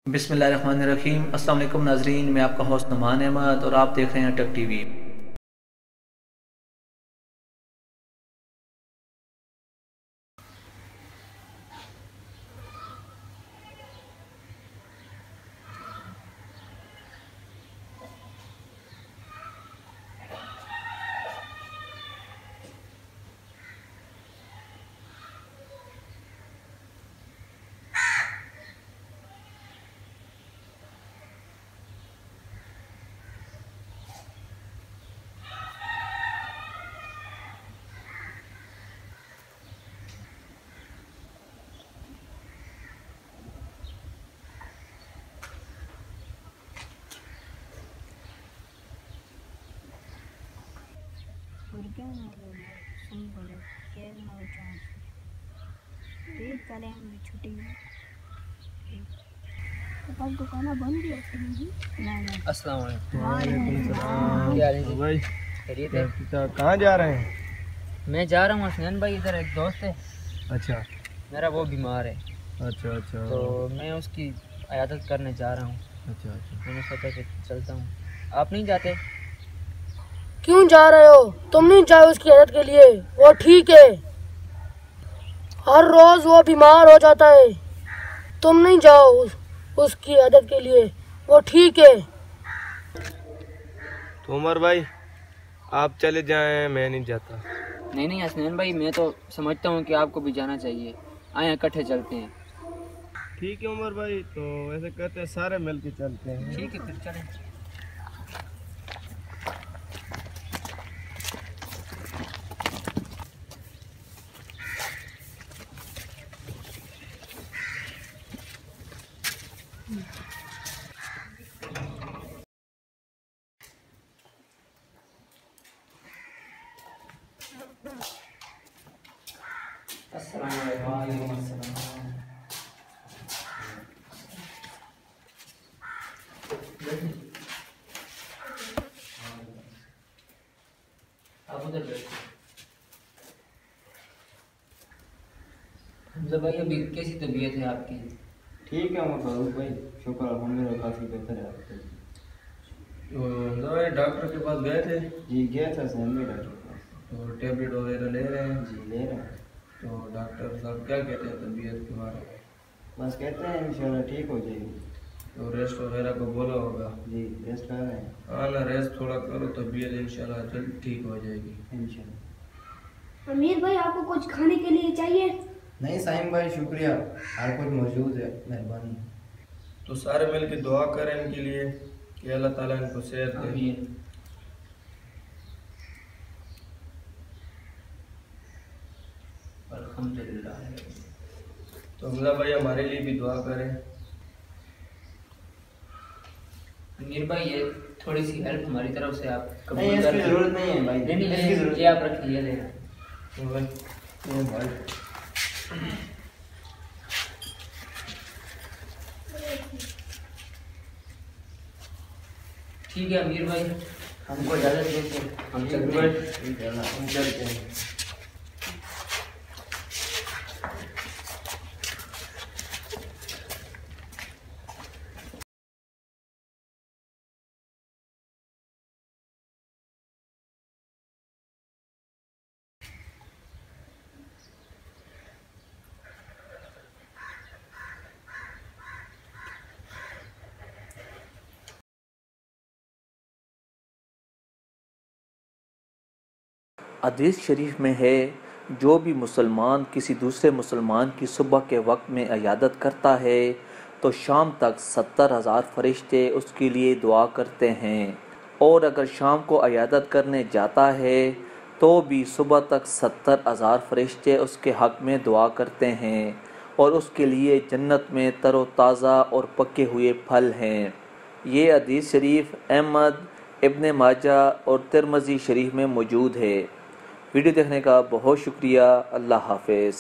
बिस्मिल्लाहिर्रहमानिर्रहीम। अस्सलाम वालेकुम नाजरीन, मैं आपका होस्ट नुमान अहमद और आप देख रहे हैं टेक टीवी। छुट्टी दुकान बंद है। अस्सलाम वालेकुम। क्या हाल है भाई? खैरियत है? कहाँ जा रहे हैं? मैं जा रहा हूँ हसनैन भाई, इधर एक दोस्त है। अच्छा। मेरा वो बीमार है। अच्छा अच्छा। तो मैं उसकी इयादत करने जा रहा हूँ। अच्छा अच्छा। मैंने सोचा कि चलता हूँ। आप नहीं जाते? क्यों जा रहे हो? तुम नहीं जाओ उसकी इयादत के लिए, वो ठीक है। हर रोज वो बीमार हो जाता है, तुम नहीं जाओ उसकी इयादत के लिए, वो ठीक है। तो उमर भाई आप चले जाएं, मैं नहीं जाता। नहीं हसनैन भाई, मैं तो समझता हूँ कि आपको भी जाना चाहिए। आए इकट्ठे चलते हैं। ठीक है उमर भाई, तो ऐसे कहते हैं सारे मिल के चलते हैं। ठीक है फिर चलें। आप उधर बैठो। हमजा भाई, अभी कैसी तबीयत है आपकी? ठीक है फारूक भाई, शुक्र अल्हम्दुलिल्लाह, काफ़ी बेहतर है आपको। तो भाई डॉक्टर के पास गए थे? जी गया था सहन में डॉक्टर के पास। तो टेबलेट वगैरह ले रहे हैं? जी ले रहे हैं। तो डॉक्टर साहब क्या कहते हैं तबीयत के बारे में? बस कहते हैं इंशाल्लाह ठीक हो जाएगी। तो रेस्ट वगैरह को बोला होगा? जी रेस्ट कर रहे हैं। हाँ ना, रेस्ट थोड़ा करो, तबीयत इंशाल्लाह जल्द ठीक हो जाएगी इंशाल्लाह। अमीर भाई, आपको कुछ खाने के लिए चाहिए? नहीं साइम भाई शुक्रिया, हर कुछ मौजूद है, मेहरबानी। तो सारे मिल के दुआ करें इनके लिए कि अल्लाह ताला इनको सेहत दे। अल्हम्दुलिल्लाह। तो हमजा भाई हमारे लिए भी दुआ करें। मीर भाई, ये थोड़ी सी हेल्प हमारी तरफ से आप नहीं कबूल इसकी कर। ज़रूरत नहीं है भाई। नहीं इसकी ज़रूरत ये आप रखिए, ये लेना। तो भाई ठीक है अमीर भाई, हमको इजाज़त दीजिए, हम चलते हैं। हम चलते हैं। हदीस शरीफ में है, जो भी मुसलमान किसी दूसरे मुसलमान की सुबह के वक्त में इयादत करता है तो शाम तक 70,000 फरिश्ते उसके लिए दुआ करते हैं, और अगर शाम को इयादत करने जाता है तो भी सुबह तक 70,000 फरिश्ते उसके हक़ में दुआ करते हैं, और उसके लिए जन्नत में तरोताज़ा और पके हुए फल हैं। ये हदीस शरीफ अहमद, इब्न माजा और तिरमिज़ी शरीफ में मौजूद है। वीडियो देखने का बहुत शुक्रिया। अल्लाह हाफ़िज़।